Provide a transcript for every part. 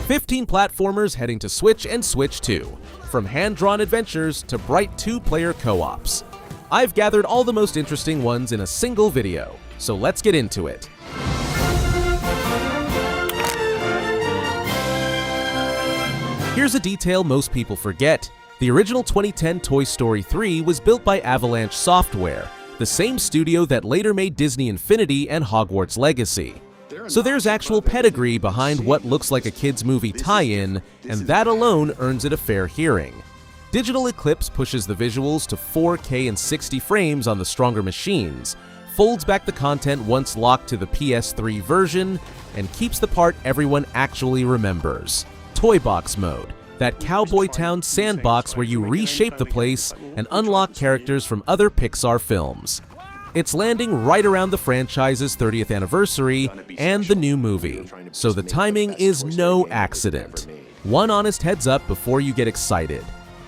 15 platformers heading to Switch and Switch 2, from hand-drawn adventures to bright two-player co-ops. I've gathered all the most interesting ones in a single video, so let's get into it. Here's a detail most people forget. The original 2010 Toy Story 3 was built by Avalanche Software, the same studio that later made Disney Infinity and Hogwarts Legacy. So there's actual pedigree behind what looks like a kids' movie tie-in, and that alone earns it a fair hearing. Digital Eclipse pushes the visuals to 4K and 60 frames on the stronger machines, folds back the content once locked to the PS3 version, and keeps the part everyone actually remembers: Toy Box Mode, that Cowboy Town sandbox where you reshape the place and unlock characters from other Pixar films. It's landing right around the franchise's 30th anniversary and the new movie, so the timing is no accident. One honest heads up before you get excited.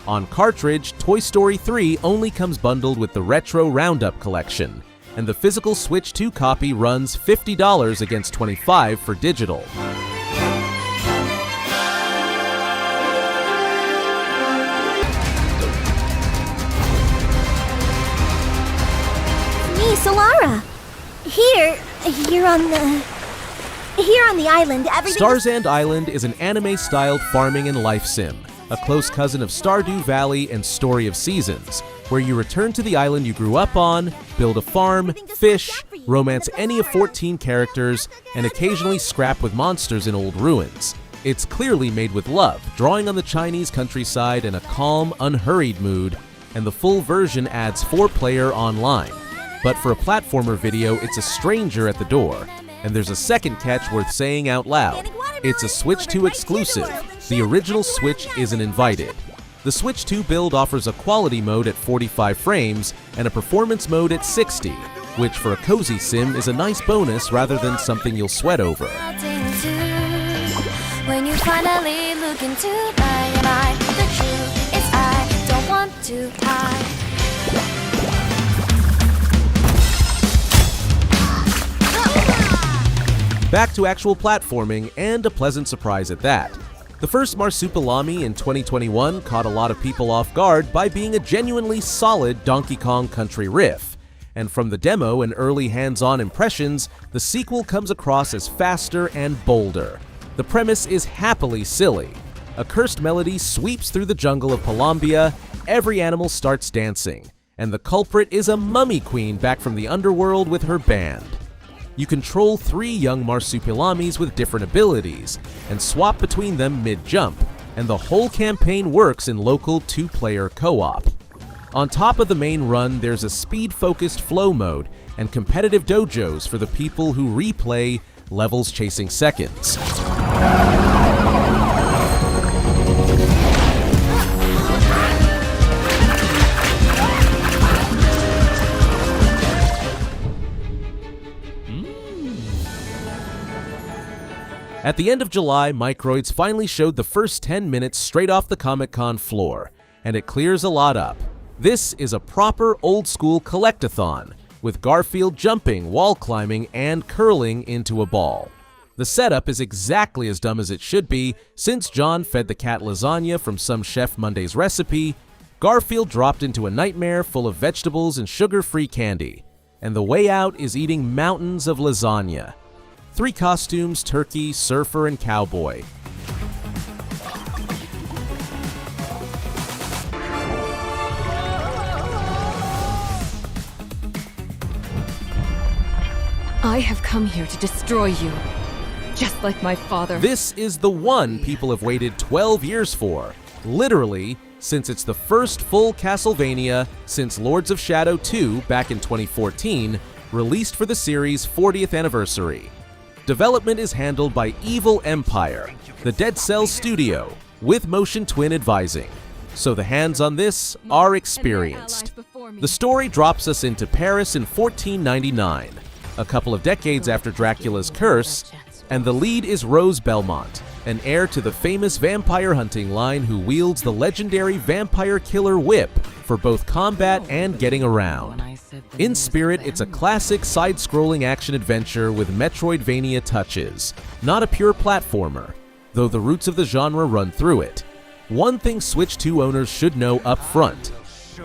On cartridge, Toy Story 3 only comes bundled with the Retro Roundup collection, and the physical Switch 2 copy runs $50 against $25 for digital. Solara! Here on the island, everything— Starsand Island is an anime-styled farming and life sim, a close cousin of Stardew Valley and Story of Seasons, where you return to the island you grew up on, build a farm, fish, romance any of 14 characters, and occasionally scrap with monsters in old ruins. It's clearly made with love, drawing on the Chinese countryside in a calm, unhurried mood, and the full version adds 4-player online. But for a platformer video, it's a stranger at the door. And there's a second catch worth saying out loud. It's a Switch 2 exclusive. The original Switch isn't invited. The Switch 2 build offers a quality mode at 45 frames and a performance mode at 60, which for a cozy sim is a nice bonus rather than something you'll sweat over. When you finally look into my mind, the truth is I don't want to hide. Back to actual platforming, and a pleasant surprise at that. The first Marsupilami in 2021 caught a lot of people off guard by being a genuinely solid Donkey Kong Country riff. And from the demo and early hands-on impressions, the sequel comes across as faster and bolder. The premise is happily silly. A cursed melody sweeps through the jungle of Palombia, every animal starts dancing, and the culprit is a mummy queen back from the underworld with her band. You control 3 young Marsupilamis with different abilities, and swap between them mid-jump, and the whole campaign works in local 2-player co-op. On top of the main run, there's a speed-focused flow mode and competitive dojos for the people who replay levels chasing seconds. At the end of July, Microids finally showed the first 10 minutes straight off the Comic-Con floor, and it clears a lot up. This is a proper old-school collect-a-thon, with Garfield jumping, wall climbing, and curling into a ball. The setup is exactly as dumb as it should be. Since John fed the cat lasagna from some Chef Monday's recipe, Garfield dropped into a nightmare full of vegetables and sugar-free candy, and the way out is eating mountains of lasagna. 3 costumes: turkey, surfer, and cowboy. I have come here to destroy you, just like my father. This is the one people have waited 12 years for, literally, since it's the first full Castlevania since Lords of Shadow 2 back in 2014, released for the series' 40th anniversary. Development is handled by Evil Empire, the Dead Cells studio, with Motion Twin advising, so the hands on this are experienced. The story drops us into Paris in 1499, a couple of decades after Dracula's curse, and the lead is Rose Belmont, an heir to the famous vampire hunting line who wields the legendary vampire killer whip for both combat and getting around. In spirit, it's a classic side-scrolling action-adventure with Metroidvania touches, not a pure platformer. though the roots of the genre run through it. One thing Switch 2 owners should know up front: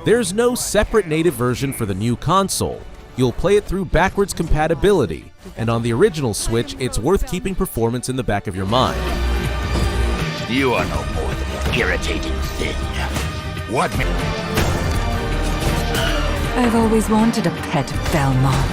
there's no separate native version for the new console. You'll play it through backwards compatibility, and on the original Switch, it's worth keeping performance in the back of your mind. You are no more than an irritating thing. What I've always wanted a pet Belmont.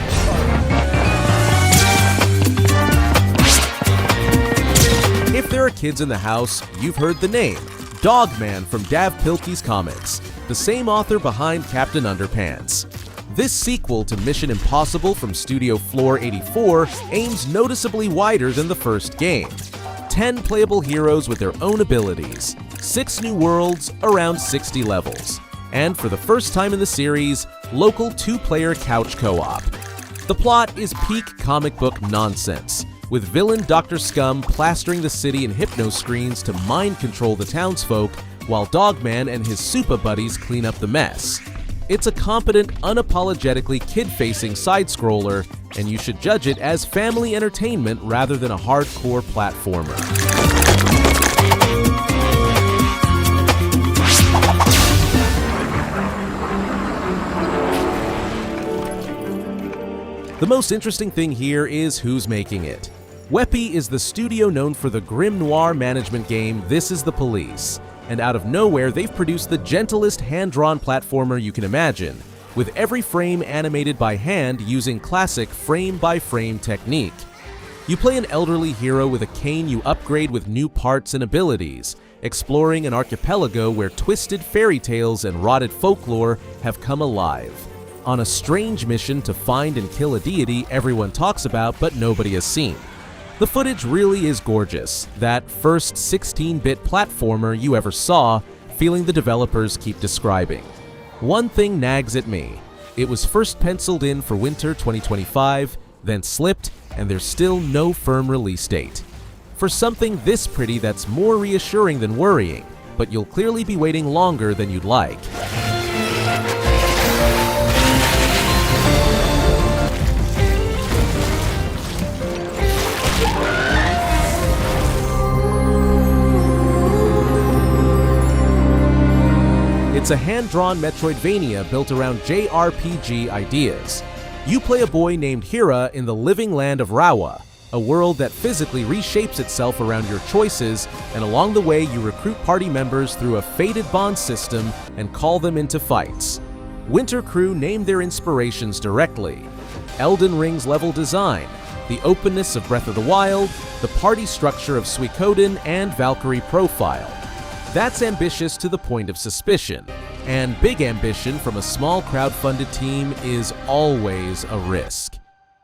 If there are kids in the house, you've heard the name, Dogman from Dav Pilkey's comics, the same author behind Captain Underpants. This sequel to Mission Impossible from Studio Floor 84 aims noticeably wider than the first game. 10 playable heroes with their own abilities, 6 new worlds, around 60 levels, and for the first time in the series, local 2-player couch co-op. The plot is peak comic book nonsense, with villain Dr. Scum plastering the city in hypno screens to mind control the townsfolk, while Dogman and his Supa buddies clean up the mess. It's a competent, unapologetically kid-facing side-scroller, and you should judge it as family entertainment rather than a hardcore platformer. The most interesting thing here is who's making it. Weppy is the studio known for the grim noir management game This Is the Police, and out of nowhere they've produced the gentlest hand-drawn platformer you can imagine, with every frame animated by hand using classic frame-by-frame technique. You play an elderly hero with a cane you upgrade with new parts and abilities, exploring an archipelago where twisted fairy tales and rotted folklore have come alive, on a strange mission to find and kill a deity everyone talks about but nobody has seen. The footage really is gorgeous, that first 16-bit platformer you ever saw, feeling the developers keep describing. One thing nags at me: it was first penciled in for winter 2025, then slipped, and there's still no firm release date. For something this pretty, that's more reassuring than worrying, but you'll clearly be waiting longer than you'd like. It's a hand-drawn Metroidvania built around JRPG ideas. You play a boy named Hira in the living land of Rawa, a world that physically reshapes itself around your choices, and along the way you recruit party members through a fated bond system and call them into fights. Winter Crew named their inspirations directly: Elden Ring's level design, the openness of Breath of the Wild, the party structure of Suikoden, and Valkyrie Profile. That's ambitious to the point of suspicion, and big ambition from a small crowd-funded team is always a risk.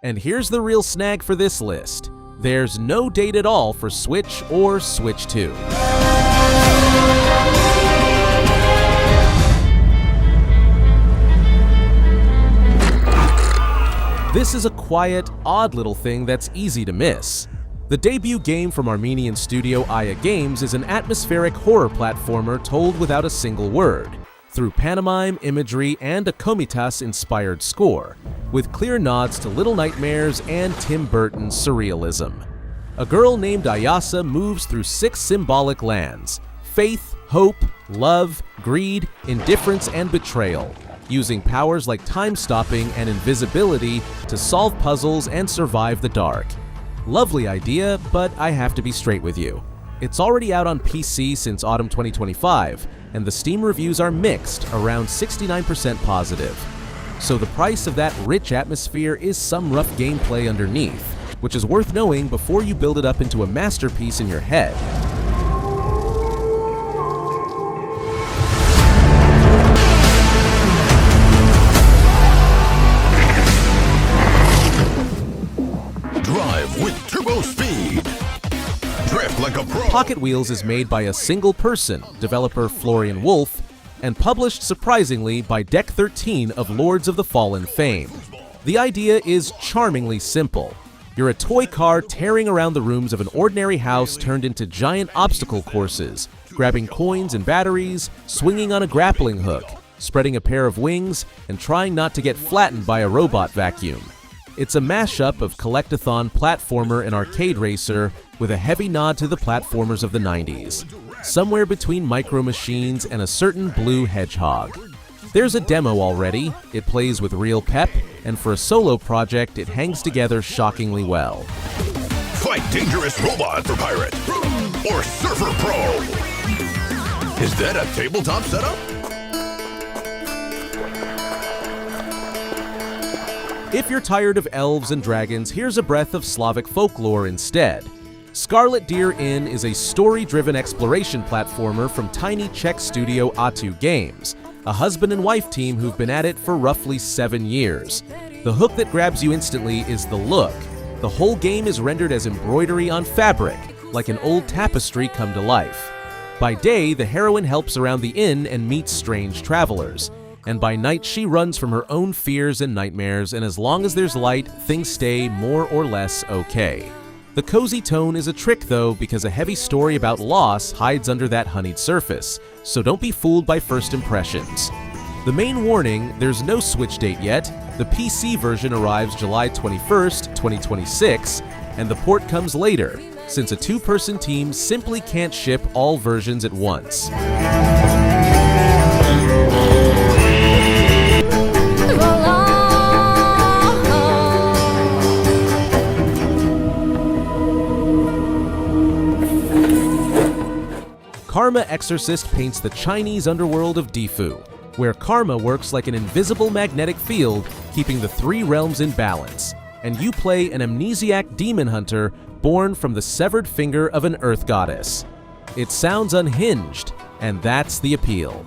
And here's the real snag for this list: there's no date at all for Switch or Switch 2. This is a quiet, odd little thing that's easy to miss. The debut game from Armenian studio Aya Games is an atmospheric horror platformer told without a single word, through pantomime, imagery, and a Komitas-inspired score, with clear nods to Little Nightmares and Tim Burton's surrealism. A girl named Ayasa moves through 6 symbolic lands: faith, hope, love, greed, indifference, and betrayal, using powers like time-stopping and invisibility to solve puzzles and survive the dark. Lovely idea, but I have to be straight with you. It's already out on PC since autumn 2025, and the Steam reviews are mixed, around 69% positive. So the price of that rich atmosphere is some rough gameplay underneath, which is worth knowing before you build it up into a masterpiece in your head. with turbo speed. Drift like a pro. Pocket Wheels is made by a single person, developer Florian Wolf, and published surprisingly by Deck 13 of Lords of the Fallen fame. The idea is charmingly simple. You're a toy car tearing around the rooms of an ordinary house turned into giant obstacle courses, grabbing coins and batteries, swinging on a grappling hook, spreading a pair of wings, and trying not to get flattened by a robot vacuum. It's a mashup of collect-a-thon platformer and arcade racer with a heavy nod to the platformers of the 90s, somewhere between Micro Machines and a certain blue hedgehog. There's a demo already, it plays with real pep, and for a solo project, it hangs together shockingly well. Fight dangerous robot for pirate, or surfer pro. Is that a tabletop setup? If you're tired of elves and dragons, here's a breath of Slavic folklore instead. Scarlet Deer Inn is a story-driven exploration platformer from tiny Czech studio A2 Games, a husband and wife team who've been at it for roughly 7 years. The hook that grabs you instantly is the look. The whole game is rendered as embroidery on fabric, like an old tapestry come to life. By day, the heroine helps around the inn and meets strange travelers. And by night, she runs from her own fears and nightmares, and as long as there's light, things stay more or less okay. The cozy tone is a trick though, because a heavy story about loss hides under that honeyed surface, so don't be fooled by first impressions. The main warning, there's no Switch date yet. The PC version arrives July 21st, 2026, and the port comes later, since a two-person team simply can't ship all versions at once. Karma Exorcist paints the Chinese underworld of Difu, where karma works like an invisible magnetic field, keeping the three realms in balance, and you play an amnesiac demon hunter born from the severed finger of an earth goddess. It sounds unhinged, and that's the appeal.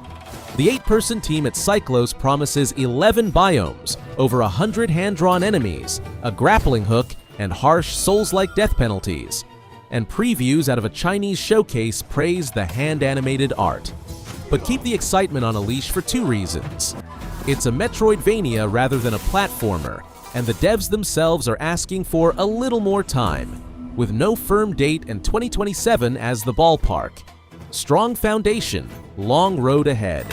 The 8-person team at Cyclos promises 11 biomes, over 100 hand-drawn enemies, a grappling hook, and harsh Souls-like death penalties. And previews out of a Chinese showcase praise the hand-animated art. But keep the excitement on a leash for 2 reasons. It's a Metroidvania rather than a platformer, and the devs themselves are asking for a little more time, with no firm date and 2027 as the ballpark. Strong foundation, long road ahead.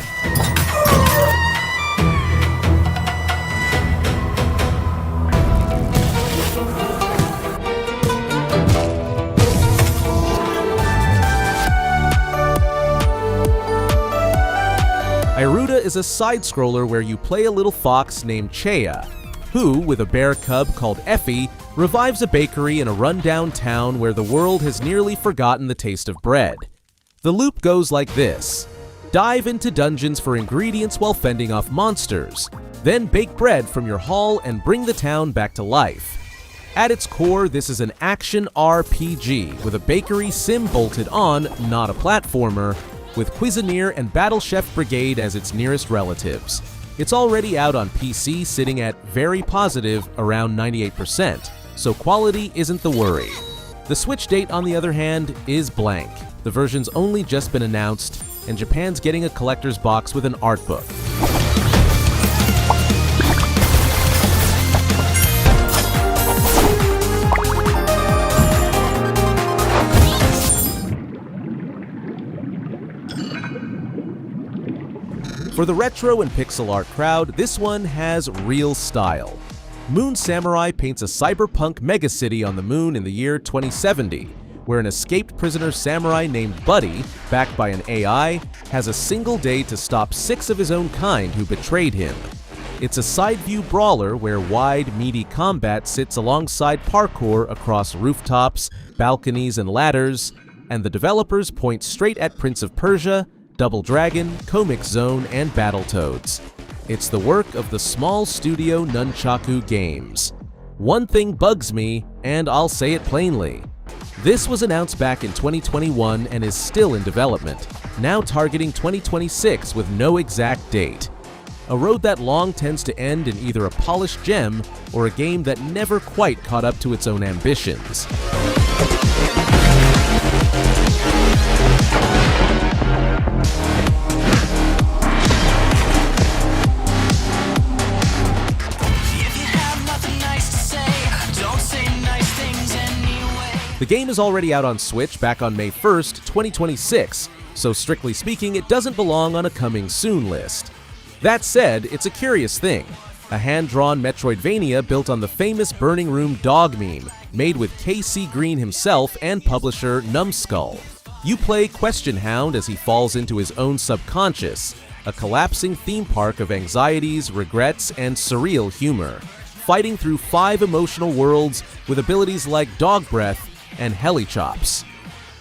Aeruta is a side-scroller where you play a little fox named Chea, who, with a bear cub called Effie, revives a bakery in a run-down town where the world has nearly forgotten the taste of bread. The loop goes like this. Dive into dungeons for ingredients while fending off monsters, then bake bread from your haul and bring the town back to life. At its core, this is an action RPG with a bakery sim bolted on, not a platformer, with Cuisinier and Battle Chef Brigade as its nearest relatives. It's already out on PC, sitting at very positive, around 98%, so quality isn't the worry. The Switch date, on the other hand, is blank. The version's only just been announced, and Japan's getting a collector's box with an art book. For the retro and pixel art crowd, this one has real style. Moon Samurai paints a cyberpunk megacity on the moon in the year 2070, where an escaped prisoner samurai named Buddy, backed by an AI, has a single day to stop 6 of his own kind who betrayed him. It's a side-view brawler where wide, meaty combat sits alongside parkour across rooftops, balconies, and ladders, and the developers point straight at Prince of Persia, Double Dragon, Comic Zone, and Battletoads. It's the work of the small studio Nunchaku Games. One thing bugs me, and I'll say it plainly. This was announced back in 2021 and is still in development, now targeting 2026 with no exact date. A road that long tends to end in either a polished gem or a game that never quite caught up to its own ambitions. The game is already out on Switch back on May 1st, 2026, so strictly speaking, it doesn't belong on a coming soon list. That said, it's a curious thing. a hand-drawn Metroidvania built on the famous Burning Room dog meme, made with KC Green himself and publisher Numbskull. You play Question Hound as he falls into his own subconscious, a collapsing theme park of anxieties, regrets, and surreal humor, fighting through 5 emotional worlds with abilities like Dog Breath and Helichops.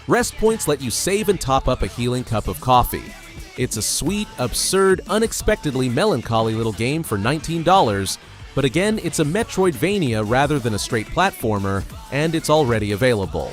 Rest points let you save and top up a healing cup of coffee. It's a sweet, absurd, unexpectedly melancholy little game for $19, but again, it's a Metroidvania rather than a straight platformer, and it's already available.